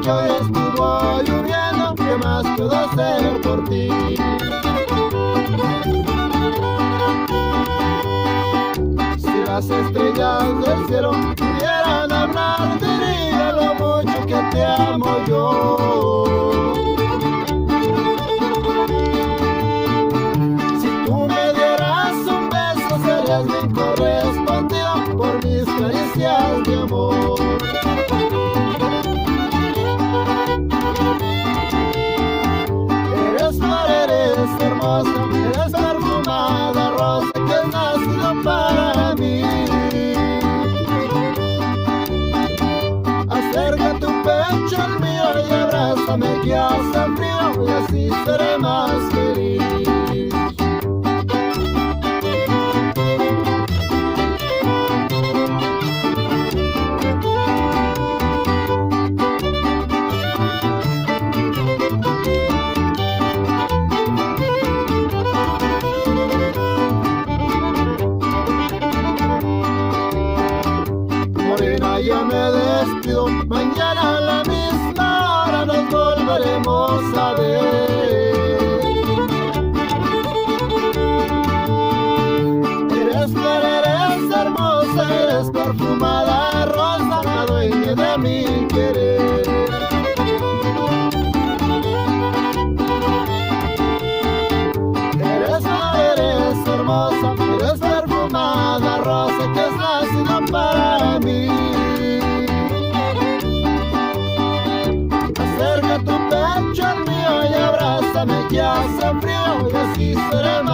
mucho y estuvo lloviendo, ¿qué más puedo hacer por ti? Si las estrellas del cielo pudieran hablar, diría lo mucho que te amo yo. Si tú me dieras un beso, serías bien correspondido por mis caricias de amor. Eres flor, eres hermosa, eres perfumada rosa que has nacido para mí. Acerca tu pecho al mío y abrázame que hace frío y así seré más feliz. Ya me despido, mañana a la misma hora nos volveremos a ver. Eres flor, eres hermosa, eres perfumada rosa, la dueña de mi querer. Eres flor, eres hermosa, eres perfumada rosa que has nacido para mí. Tu pecho al mío y abrázame que hace frío y así seré más